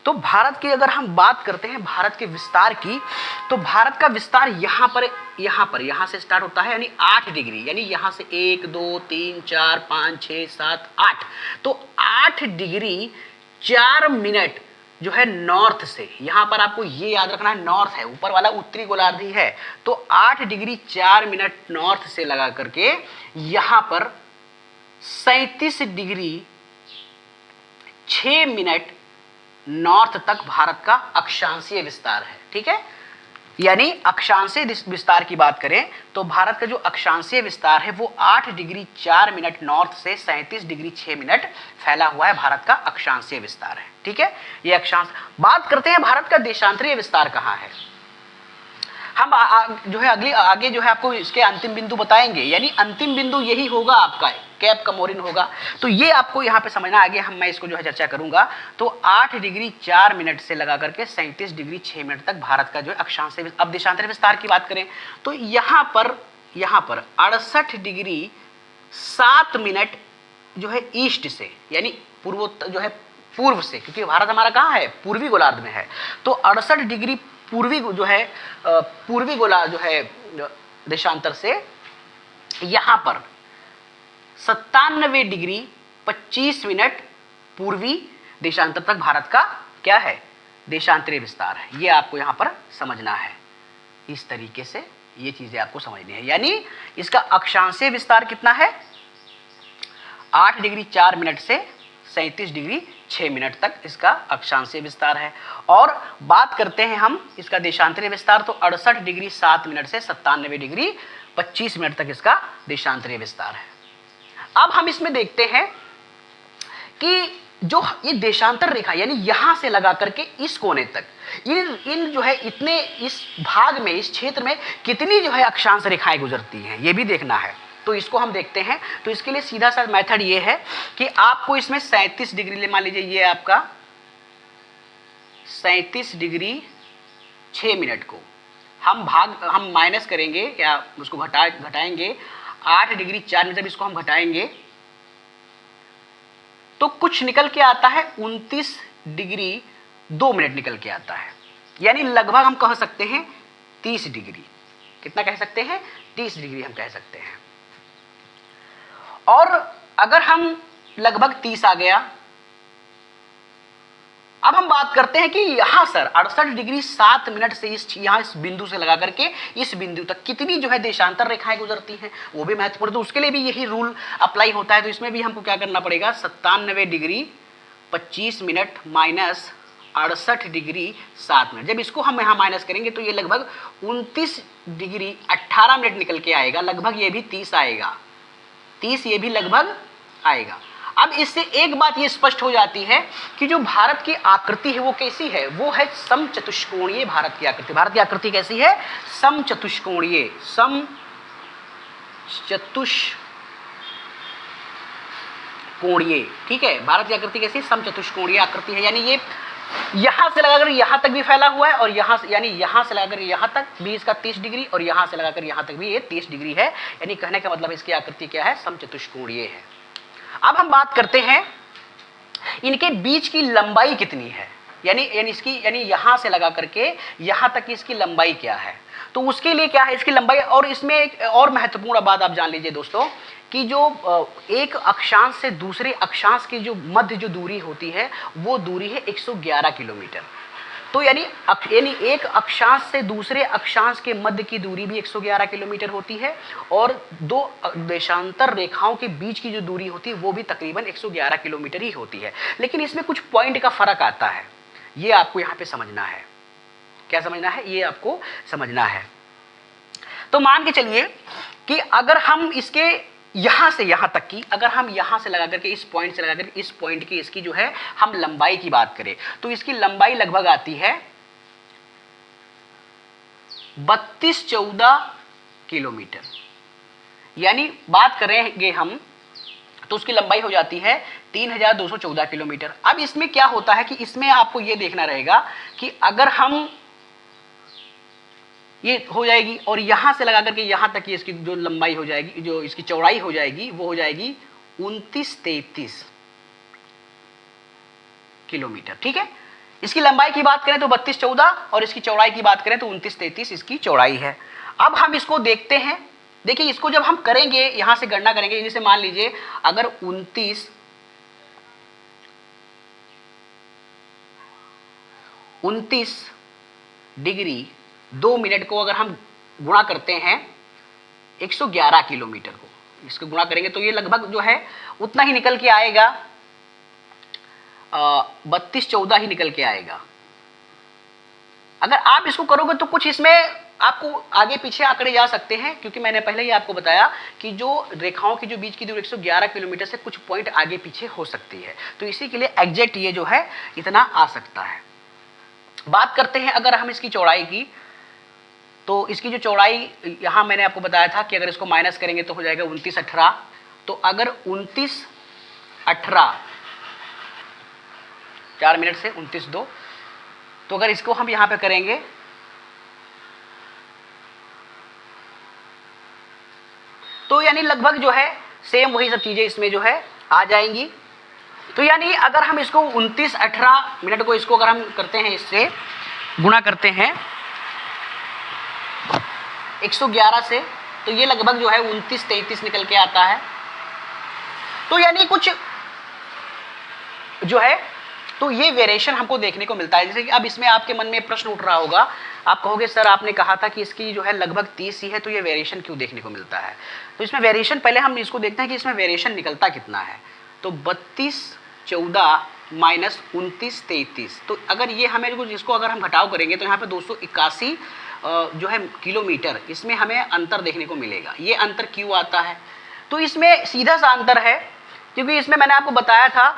तो भारत की अगर हम बात करते हैं भारत के विस्तार की, तो भारत का विस्तार यहाँ से स्टार्ट होता है, यानी 8 डिग्री, यानी यहाँ से 1 2 3 4 5 6 7 8, तो 8 डिग्री 4 मिनट जो है नॉर्थ से, यहां पर आपको ये याद रखना है नॉर्थ है, ऊपर वाला उत्तरी गोलार्ध ही है, तो 8 डिग्री 4 मिनट नॉर्थ से लगा करके यहां पर 37 डिग्री 6 मिनट नॉर्थ तक भारत का अक्षांशीय विस्तार है। ठीक है, यानी अक्षांशीय विस्तार की बात करें तो भारत का जो अक्षांशीय विस्तार है वो 8 डिग्री 4 मिनट नॉर्थ से 37 डिग्री 6 मिनट फैला हुआ है, भारत का अक्षांशीय विस्तार है। ठीक है, ये अक्षांश। बात करते हैं भारत का देशांतरीय विस्तार कहाँ है। हम जो है आगे जो है आपको इसके अंतिम बिंदु बताएंगे, यानी अंतिम बिंदु यही होगा आपका, कैप कमोरिन होगा। तो ये आपको यहाँ पे समझना, आगे मैं इसको जो है चर्चा करूंगा। तो 8 डिग्री 4 मिनट से लगा करके 37 डिग्री 6 मिनट तक भारत का जो है अक्षांशीय। अब देशांतरीय विस्तार की बात करें तो यहाँ पर 68 डिग्री 7 मिनट जो है ईस्ट से, यानी पूर्व से, क्योंकि भारत हमारा कहाँ है, पूर्वी गोलार्ध में है, तो 68 डिग्री पूर्वी गोलार्ध जो है देशांतर से यहां पर 97 डिग्री 25 मिनट पूर्वी देशांतर तक भारत का क्या है, देशांतरीय विस्तार है। ये आपको यहां पर समझना है, इस तरीके से ये चीजें आपको समझनी है। यानी इसका अक्षांशीय विस्तार कितना है, 8 डिग्री 4 मिनट से 37 डिग्री 6 मिनट तक इसका अक्षांशीय विस्तार है। और बात करते हैं हम इसका देशांतरीय विस्तार, तो 68 डिग्री 7 मिनट से 97 डिग्री 25 मिनट तक इसका देशांतरीय विस्तार है। अब हम इसमें देखते हैं कि जो ये देशांतर रेखा, यानी यहां से लगा करके इस कोने तक, इन जो है इतने इस भाग में, इस क्षेत्र में कितनी जो है अक्षांश रेखाएं गुजरती हैं, ये भी देखना है। तो इसको हम देखते हैं। तो इसके लिए सीधा सा मेथड ये है कि आपको इसमें 37 डिग्री ले, मान लीजिए ये आपका 37 डिग्री 6 मिनट को हम माइनस करेंगे या उसको घटाएंगे 8 डिग्री 4 मिनट, जब इसको हम घटाएंगे तो कुछ निकल के आता है 29 डिग्री 2 मिनट निकल के आता है, यानी लगभग हम कह सकते हैं 30 डिग्री। कितना कह सकते हैं, 30 डिग्री हम कह सकते हैं। और अगर हम लगभग 30 आ गया, अब हम बात करते हैं कि यहां सर 68 डिग्री 7 मिनट से इस बिंदु से लगा करके इस बिंदु तक कितनी जो है देशांतर रेखाएं गुजरती हैं, वो भी महत्वपूर्ण। तो उसके लिए भी यही रूल अप्लाई होता है। तो इसमें भी हमको क्या करना पड़ेगा, 97 degree 25 minute minus 68 degree 7 minute, जब इसको हम यहां माइनस करेंगे तो ये लगभग 29 डिग्री 18 मिनट निकल के आएगा, लगभग ये भी 30 आएगा, 30 ये भी लगभग आएगा। अब इससे एक बात ये स्पष्ट हो जाती है कि जो भारत की आकृति है वो कैसी है, वो है समचतुष्कोणीय। भारत की आकृति कैसी है, समचतुष्कोणीय, ठीक है। भारत की आकृति कैसी, समचतुष्कोणीय आकृति है, यानी ये यहां से लगाकर यहां तक भी फैला हुआ है और यहां से लगाकर यहां तक भी इसका 30 डिग्री और यहां से लगाकर यहां तक भी ये 30 डिग्री है। यानी कहने का मतलब इसकी आकृति क्या है, समचतुष्कोणीय है। अब हम बात करते हैं इनके बीच की लंबाई कितनी है, यानी यहां से लगा करके यहां तक इसकी लंबाई क्या है। तो उसके लिए क्या है इसकी लंबाई। और इसमें एक और महत्वपूर्ण बात आप जान लीजिए दोस्तों कि जो एक अक्षांश से दूसरे अक्षांश की जो मध्य जो दूरी होती है वो दूरी है 111 किलोमीटर। तो यानी एक अक्षांश से दूसरे अक्षांश के मध्य की दूरी भी 111 किलोमीटर होती है और दो देशांतर रेखाओं के बीच की जो दूरी होती है वो भी तकरीबन 111 किलोमीटर ही होती है। लेकिन इसमें कुछ पॉइंट का फर्क आता है, ये आपको यहां पे समझना है। क्या समझना है? ये आपको समझना है। तो मान के चलिए कि अगर हम इसके यहां से यहां तक की, अगर हम यहां से लगा करके इस पॉइंट से लगा करके इस पॉइंट की इसकी जो है हम लंबाई की बात करें तो इसकी लंबाई लगभग आती है 3214 किलोमीटर। यानी बात करेंगे हम तो उसकी लंबाई हो जाती है 3214 किलोमीटर। अब इसमें क्या होता है कि इसमें आपको यह देखना रहेगा कि अगर हम ये हो जाएगी और यहां से लगा करके यहां तक इसकी जो लंबाई हो जाएगी, जो इसकी चौड़ाई हो जाएगी वो हो जाएगी 2933 किलोमीटर। ठीक है, इसकी लंबाई की बात करें तो 3214 और इसकी चौड़ाई की बात करें तो 2933 इसकी चौड़ाई है। अब हम इसको देखते हैं। देखिए इसको जब हम करेंगे यहां से गणना करेंगे, जैसे मान लीजिए अगर 29 डिग्री 2 मिनट को अगर हम गुणा करते हैं 111 किलोमीटर को, इसको गुणा करेंगे तो ये लगभग जो है उतना ही निकल के आएगा, 3214 ही निकल के आएगा। अगर आप इसको करोगे तो कुछ इसमें आपको आगे पीछे आंकड़े जा सकते हैं, क्योंकि मैंने पहले ही आपको बताया कि जो रेखाओं की जो बीच की दूरी 111 किलोमीटर से कुछ पॉइंट आगे पीछे हो सकती है, तो इसी के लिए एग्जैक्ट ये जो है इतना आ सकता है। बात करते हैं अगर हम इसकी चौड़ाई की, तो इसकी जो चौड़ाई यहां मैंने आपको बताया था कि अगर इसको माइनस करेंगे तो हो जाएगा 2918। तो अगर 2918 4 मिनट से 29:02, तो अगर इसको हम यहां पे करेंगे तो यानी लगभग जो है सेम वही सब चीजें इसमें जो है आ जाएंगी। तो यानी अगर हम इसको 2918 मिनट को इसको अगर हम करते हैं, इससे गुणा करते हैं 111 से, तो ये लगभग जो है 2933 निकल के आता है। तो यानी कुछ जो है तो ये वेरिएशन हमको देखने को मिलता है। जैसे कि अब इसमें आपके मन में प्रश्न उठ रहा होगा, आप कहोगे सर आपने कहा था कि इसकी जो है लगभग 30 ही है, तो ये वेरिएशन क्यों देखने को मिलता है? तो इसमें वेरिएशन पहले हम इसको देखते हैं कि इसमें वेरिएशन निकलता कितना है। तो 3214 माइनस 2933, तो अगर ये हमें इसको अगर हम घटाव करेंगे तो यहाँ पे 281 जो है किलोमीटर इसमें हमें अंतर देखने को मिलेगा। ये अंतर क्यों आता है? तो इसमें सीधा सा अंतर है, क्योंकि इसमें मैंने आपको बताया था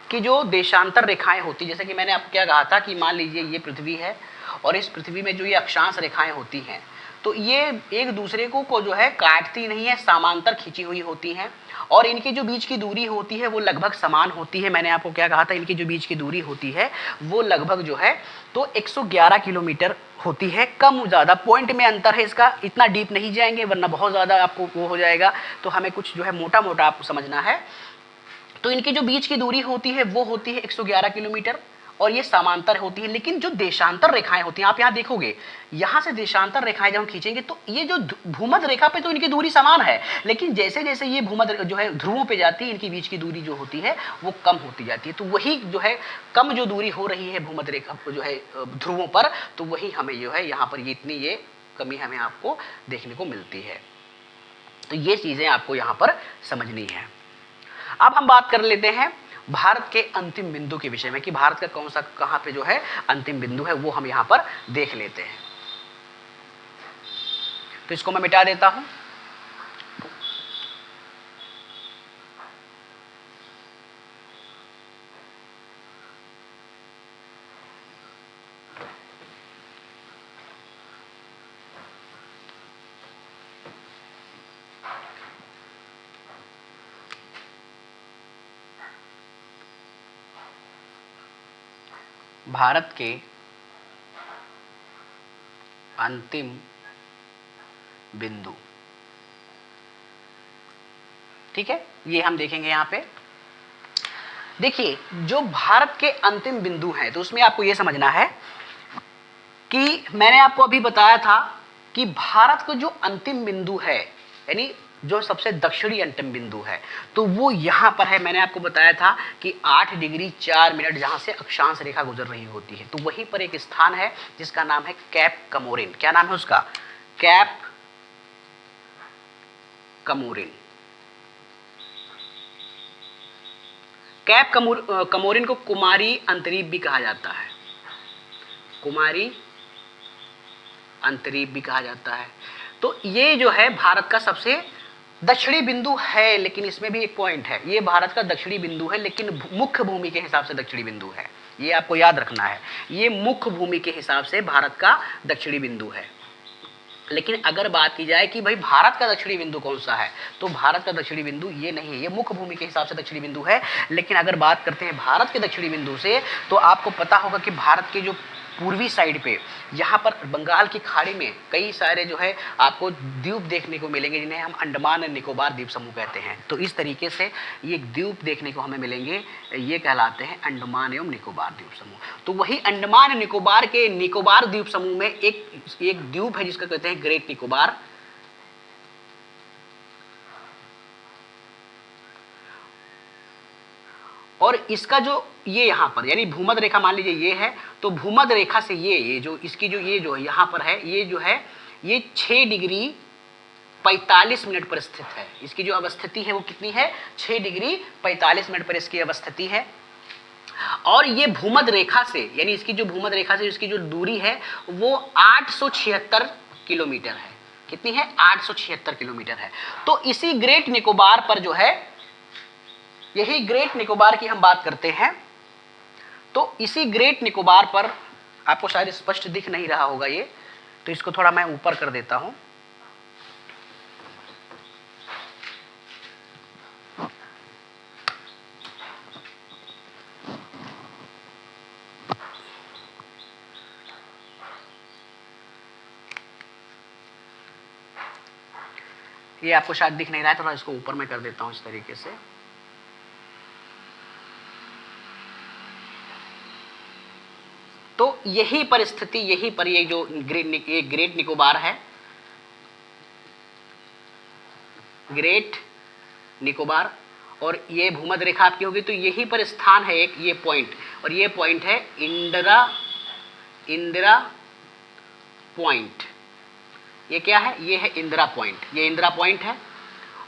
कि जो देशांतर रेखाएं होती, जैसे कि मैंने आपको क्या कहा था कि मान लीजिए ये पृथ्वी है और इस पृथ्वी में जो ये अक्षांश रेखाएं होती हैं तो ये एक दूसरे को जो है काटती नहीं है, समांतर खींची हुई होती हैं और इनकी जो बीच की दूरी होती है वो लगभग समान होती है। मैंने आपको क्या कहा था, इनकी जो बीच की दूरी होती है वो लगभग जो है तो 111 किलोमीटर होती है। कम ज़्यादा पॉइंट में अंतर है इसका, इतना डीप नहीं जाएंगे वरना बहुत ज़्यादा आपको वो हो जाएगा, तो हमें कुछ जो है मोटा मोटा आपको समझना है। तो इनकी जो बीच की दूरी होती है वो होती है 111 किलोमीटर और ये समांतर होती है। लेकिन जो देशांतर रेखाएं होती हैं, आप यहाँ देखोगे यहाँ से देशांतर रेखाएं जब हम खींचेंगे तो ये जो भूमध्य रेखा पे तो इनकी दूरी समान है, लेकिन जैसे जैसे ये भूमध्य जो है ध्रुवों पे जाती है इनकी बीच की दूरी जो होती है वो कम होती जाती है। तो वही जो है कम जो दूरी हो रही है भूमध्य रेखा जो है ध्रुवों पर, तो वही हमें जो है यहाँ पर ये इतनी ये कमी हमें आपको देखने को मिलती है। तो ये चीजें आपको यहाँ पर समझनी है। अब हम बात कर लेते हैं भारत के अंतिम बिंदु के विषय में कि भारत का कौन सा कहां पे जो है अंतिम बिंदु है, वो हम यहां पर देख लेते हैं। तो इसको मैं मिटा देता हूं। भारत के अंतिम बिंदु, ठीक है, ये हम देखेंगे यहां पे। देखिए जो भारत के अंतिम बिंदु हैं तो उसमें आपको यह समझना है कि मैंने आपको अभी बताया था कि भारत का जो अंतिम बिंदु है, यानी जो सबसे दक्षिणी अंतिम बिंदु है, तो वो यहां पर है। मैंने आपको बताया था कि 8 डिग्री 4 मिनट जहां से अक्षांश रेखा गुजर रही होती है, तो वहीं पर एक स्थान है जिसका नाम है कैप कमोरिन। क्या नाम है उसका? कैप कमोरिन। कैप कमोरिन को कुमारी अंतरीप भी कहा जाता है, कुमारी अंतरीप भी कहा जाता है। तो ये जो है भारत का सबसे दक्षिणी बिंदु है, लेकिन इसमें भी एक पॉइंट है, ये भारत का दक्षिणी बिंदु है लेकिन मुख्य भूमि के हिसाब से दक्षिणी बिंदु है, ये आपको याद रखना है। ये मुख्य भूमि के हिसाब से भारत का दक्षिणी बिंदु है। लेकिन अगर बात की जाए कि भाई भारत का दक्षिणी बिंदु कौन सा है, तो भारत का दक्षिणी बिंदु ये नहीं है, ये मुख्य भूमि के हिसाब से दक्षिणी बिंदु है। लेकिन अगर बात करते हैं भारत के दक्षिणी बिंदु से, तो आपको पता होगा कि भारत के जो पूर्वी साइड पे, यहाँ पर बंगाल की खाड़ी में कई सारे जो है आपको द्वीप देखने को मिलेंगे, जिन्हें हम अंडमान और निकोबार द्वीप समूह कहते हैं। तो इस तरीके से ये द्वीप देखने को हमें मिलेंगे, ये कहलाते हैं अंडमान एवं निकोबार द्वीप समूह। तो वही अंडमान और निकोबार के निकोबार द्वीप समूह में एक द्वीप है जिसका कहते हैं ग्रेट निकोबार। और इसका जो ये यहाँ पर यानी भूमध्य रेखा मान लीजिए ये है, तो भूमध्य रेखा से ये जो इसकी जो ये जो यहाँ पर है, ये जो है ये 6 डिग्री 45 मिनट पर स्थित है। इसकी जो अवस्थिति है वो कितनी है? 6 डिग्री 45 मिनट पर इसकी अवस्थिति है। और ये भूमध्य रेखा से, यानी इसकी जो भूमध्य रेखा से इसकी जो दूरी है वो 876 किलोमीटर है। कितनी है? 876 किलोमीटर है। तो इसी ग्रेट निकोबार पर जो है, यही ग्रेट निकोबार की हम बात करते हैं, तो इसी ग्रेट निकोबार पर आपको शायद स्पष्ट दिख नहीं रहा होगा ये, तो इसको थोड़ा मैं ऊपर कर देता हूं। ये आपको शायद दिख नहीं रहा है, थोड़ा इसको ऊपर मैं कर देता हूं इस तरीके से। तो यही परिस्थिति, यही पर ये जो ग्रेट निकोबार है, ग्रेट निकोबार, और ये भूमध्य रेखा आपकी होगी, तो यही पर स्थान है एक ये पॉइंट, और ये पॉइंट है इंदिरा पॉइंट। ये क्या है? ये है इंदिरा पॉइंट, ये इंदिरा पॉइंट है।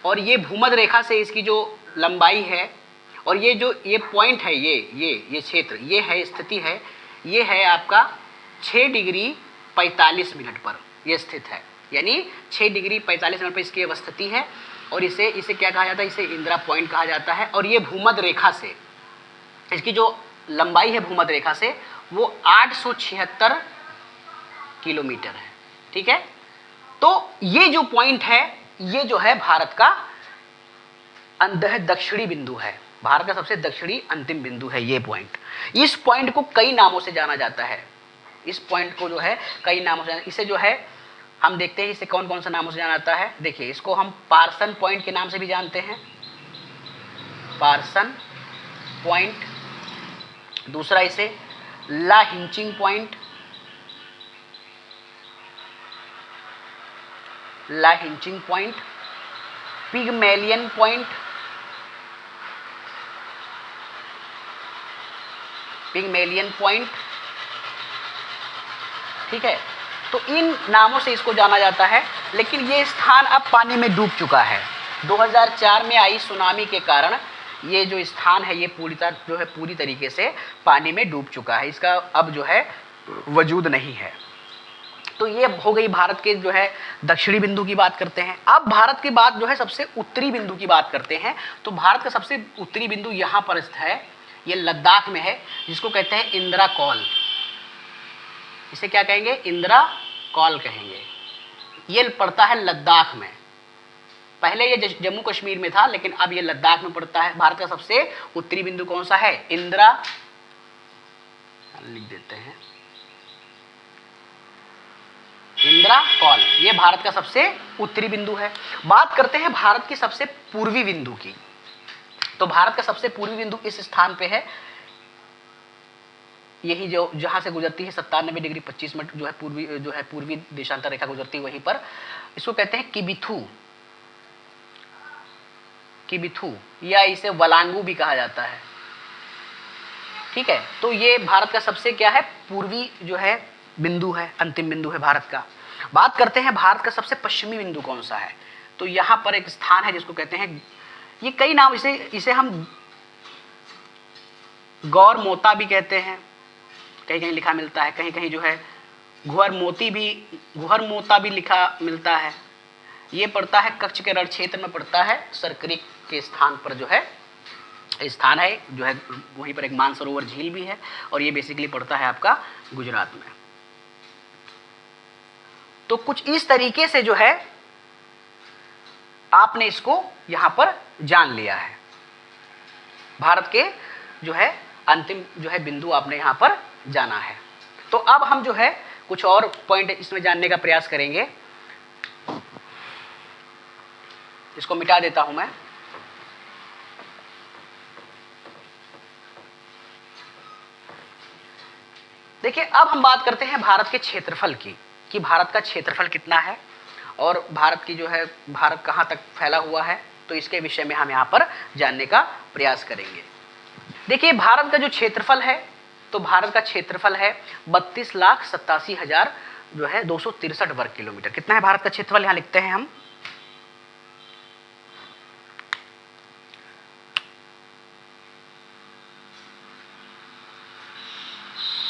और ये भूमध्य रेखा से इसकी जो लंबाई है, और ये जो ये पॉइंट है, ये क्षेत्र, ये है स्थिति है, ये है आपका 6 डिग्री 45 मिनट पर ये स्थित है, यानी 6 डिग्री 45 मिनट पर इसकी अवस्थिति है। और इसे क्या कहा जाता है? इसे इंदिरा पॉइंट कहा जाता है। और ये भूमध्य रेखा से इसकी जो लंबाई है भूमध्य रेखा से वो 876 किलोमीटर है। ठीक है, तो ये जो पॉइंट है, ये जो है भारत का दक्षिणी बिंदु है, भारत का सबसे दक्षिणी अंतिम बिंदु है ये पॉइंट। इस पॉइंट को कई नामों से जाना जाता है, इस पॉइंट को जो है कई नामों से, इसे जो है हम देखते हैं इसे कौन कौन से नामों से जाना जाता है। देखिए, इसको हम पार्सन पॉइंट के नाम से भी जानते हैं, पार्सन पॉइंट। दूसरा इसे ला हिंचिंग पॉइंट, ला हिंचिंग point, Pygmalion point, Pygmalion point. ठीक है, तो इन नामों से इसको जाना जाता है। लेकिन ये स्थान अब पानी में डूब चुका है। 2004 में आई सुनामी के कारण ये जो स्थान है ये पूरी तरीके से पानी में डूब चुका है, इसका अब जो है वजूद नहीं है। तो ये हो गई भारत के जो है दक्षिणी बिंदु की बात करते हैं। अब भारत के बाद जो है सबसे उत्तरी बिंदु की बात करते हैं। तो भारत का सबसे उत्तरी बिंदु यहाँ पर स्थित है, ये लद्दाख में है, जिसको कहते हैं इंदिरा कॉल। इसे क्या कहेंगे? इंदिरा कॉल कहेंगे। ये पड़ता है लद्दाख में, पहले ये जम्मू कश्मीर में था, लेकिन अब ये लद्दाख में पड़ता है। भारत का सबसे उत्तरी बिंदु कौन सा है? इंदिरा, लिख देते हैं इंदिरा कॉल, ये भारत का सबसे उत्तरी बिंदु है। बात करते हैं भारत की सबसे पूर्वी बिंदु की। तो भारत का सबसे पूर्वी बिंदु इस स्थान पे है, यही जो जहाँ से गुजरती है 97 डिग्री 25 मिनट जो है पूर्वी देशांतर रेखा गुजरती है वहीं पर। इसको कहते हैं किबिथु, किबिथु, या इसे वलांगू भी कहा जाता है। ठीक है, तो ये भारत का सबसे क्या है, पूर्वी जो है बिंदु है, अंतिम बिंदु है भारत का। बात करते हैं भारत का सबसे पश्चिमी बिंदु कौन सा है, तो यहाँ पर एक स्थान है जिसको कहते हैं, ये कई नाम, इसे हम गौर मोता भी कहते हैं, कहीं कहीं लिखा मिलता है, कहीं कहीं जो है घुहर मोता भी लिखा मिलता है। ये पड़ता है कच्छ के रण क्षेत्र में पड़ता है, सरक्रिक के स्थान पर जो है स्थान है, जो है वहीं पर एक मानसरोवर झील भी है, और ये बेसिकली पड़ता है आपका गुजरात में। तो कुछ इस तरीके से जो है आपने इसको यहां पर जान लिया है, भारत के जो है अंतिम जो है बिंदु आपने यहां पर जाना है। तो अब हम जो है कुछ और पॉइंट इसमें जानने का प्रयास करेंगे। इसको मिटा देता हूं मैं। देखिए, अब हम बात करते हैं भारत के क्षेत्रफल की, कि भारत का क्षेत्रफल कितना है और भारत की जो है भारत कहां तक फैला हुआ है, तो इसके विषय में हम यहां पर जानने का प्रयास करेंगे। देखिए, भारत का जो क्षेत्रफल है, तो भारत का क्षेत्रफल है 32,87,000 जो है 263 वर्ग किलोमीटर। कितना है भारत का क्षेत्रफल, यहां लिखते हैं हम,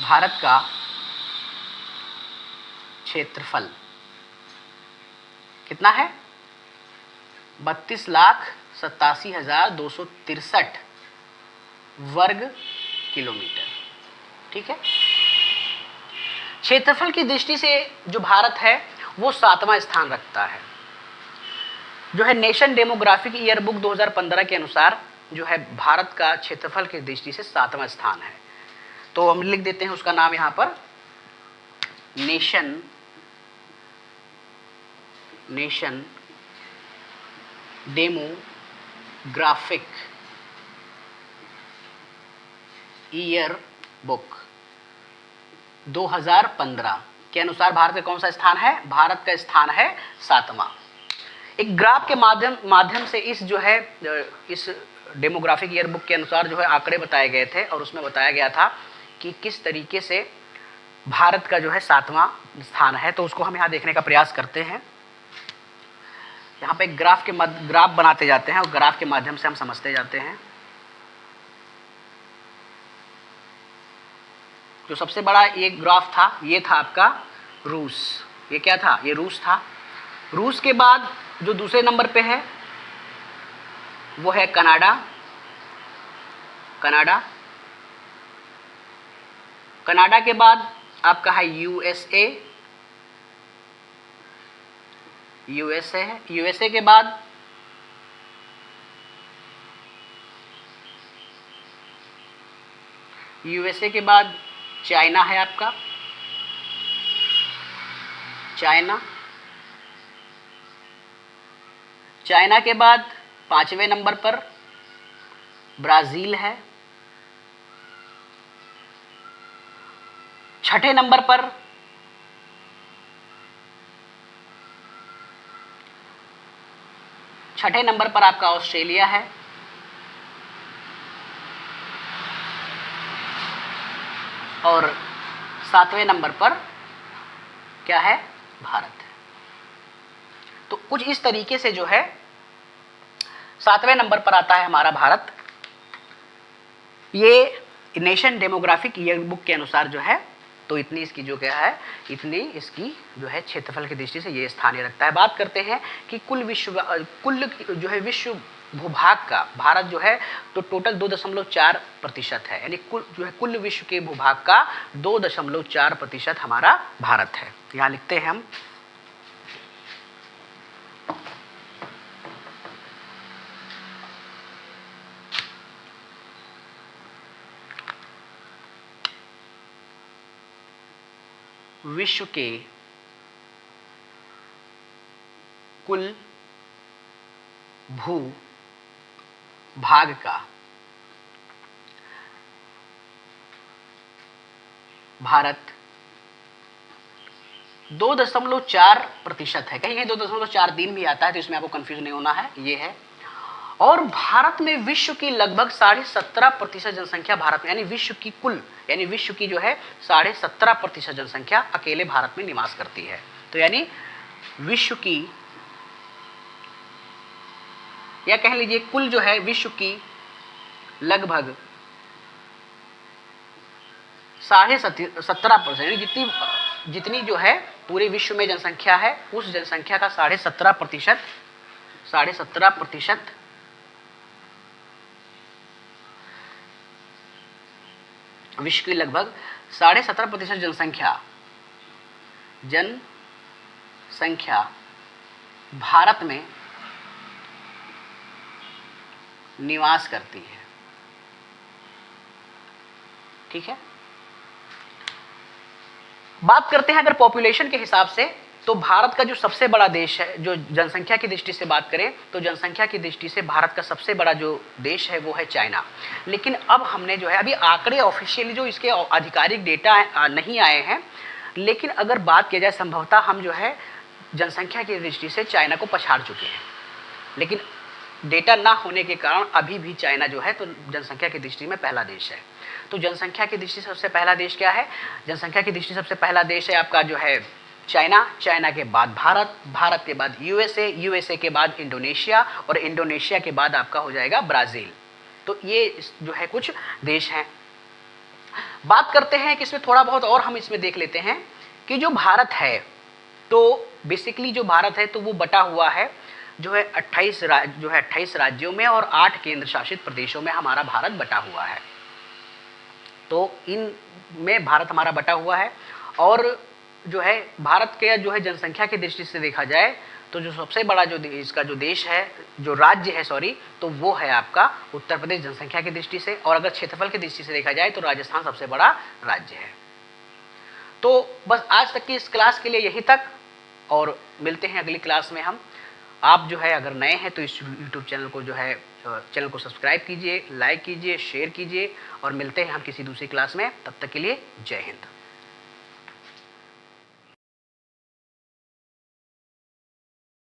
भारत का क्षेत्रफल कितना है, 32,87,263 वर्ग किलोमीटर। ठीक है, क्षेत्रफल की दृष्टि से जो भारत है वो 7वां स्थान रखता है। जो है नेशन डेमोग्राफिक ईयर बुक 2015 के अनुसार जो है भारत का क्षेत्रफल की दृष्टि से 7वां स्थान है। तो हम लिख देते हैं उसका नाम यहां पर, नेशन डेमोग्राफिक ईयर बुक 2015 के अनुसार भारत का कौन सा स्थान है, भारत का स्थान है 7वां। एक ग्राफ के माध्यम से इस जो है इस डेमोग्राफिक ईयर बुक के अनुसार जो है आंकड़े बताए गए थे, और उसमें बताया गया था कि किस तरीके से भारत का जो है 7वां स्थान है। तो उसको हम यहाँ देखने का प्रयास करते हैं। यहाँ पे ग्राफ बनाते जाते हैं और ग्राफ के माध्यम से हम समझते जाते हैं। जो सबसे बड़ा ये ग्राफ था, ये था आपका रूस। ये क्या था, ये रूस था। रूस के बाद जो दूसरे नंबर पे है वो है कनाडा। कनाडा के बाद आपका है यूएसए है। यूएसए के बाद चाइना है आपका, चाइना के बाद 5वें नंबर पर ब्राजील है। 6ठे नंबर पर आपका ऑस्ट्रेलिया है। और 7वें नंबर पर क्या है, भारत है। तो कुछ इस तरीके से जो है 7वें नंबर पर आता है हमारा भारत। ये नेशन डेमोग्राफिक ईयर बुक के अनुसार जो है, तो इतनी इसकी जो क्या है, इतनी इसकी जो है क्षेत्रफल की दृष्टि से ये स्थानीय रखता है। बात करते हैं कि कुल जो है विश्व भूभाग का भारत जो है तो टोटल 2.4% है, यानी कुल विश्व के भूभाग का 2.4% हमारा भारत है। यहाँ लिखते हैं हम, विश्व के कुल भू भाग का भारत 2.4% है, कहीं कहीं 2.43 भी आता है, तो इसमें आपको कंफ्यूज नहीं होना है, ये है। और भारत में विश्व की लगभग 17.5% जनसंख्या भारत में, यानी विश्व की कुल, यानी विश्व की जो है 17.5% जनसंख्या अकेले भारत में निवास करती है। तो यानी विश्व की, या कह लीजिए कुल जो है विश्व की लगभग 17.5%, यानी जितनी जो है पूरे विश्व में जनसंख्या है, उस जनसंख्या का 17.5% विश्व की लगभग 17.5% जनसंख्या भारत में निवास करती है। ठीक है, बात करते हैं अगर पॉपुलेशन के हिसाब से, तो भारत का जो सबसे बड़ा देश है, जो जनसंख्या की दृष्टि से बात करें तो जनसंख्या की दृष्टि से भारत का सबसे बड़ा जो देश है वो है चाइना। लेकिन अब हमने जो है, अभी आंकड़े ऑफिशियली जो इसके आधिकारिक डेटा नहीं आए हैं, लेकिन अगर बात की जाए संभवतः हम जो है जनसंख्या की दृष्टि से चाइना को पछाड़ चुके हैं। लेकिन डेटा ना होने के कारण अभी भी चाइना जो है तो जनसंख्या की दृष्टि में पहला देश है। तो जनसंख्या की दृष्टि से सबसे पहला देश क्या है? जनसंख्या की दृष्टि से सबसे पहला देश है आपका जो है चाइना, चाइना के बाद भारत, भारत के बाद यूएसए, यूएसए के बाद इंडोनेशिया, और इंडोनेशिया के बाद आपका हो जाएगा ब्राज़ील। तो ये जो है कुछ देश हैं। बात करते हैं कि इसमें थोड़ा बहुत और हम इसमें देख लेते हैं कि जो भारत है, तो बेसिकली जो भारत है तो वो बटा हुआ है जो है 28 राज्यों में और 8 केंद्र शासित प्रदेशों में हमारा भारत बटा हुआ है। तो इन में भारत हमारा बटा हुआ है। और जो है भारत के जो है जनसंख्या की दृष्टि से देखा जाए तो जो सबसे बड़ा जो इसका जो देश है, जो राज्य है सॉरी, तो वो है आपका उत्तर प्रदेश जनसंख्या की दृष्टि से। और अगर क्षेत्रफल की दृष्टि से देखा जाए तो राजस्थान सबसे बड़ा राज्य है। तो बस आज तक की इस क्लास के लिए यही तक, और मिलते हैं अगली क्लास में हम। आप जो है अगर नए हैं तो इस यूट्यूब चैनल को जो है चैनल को सब्सक्राइब कीजिए, लाइक कीजिए, शेयर कीजिए, और मिलते हैं हम किसी दूसरी क्लास में। तब तक के लिए जय हिंद।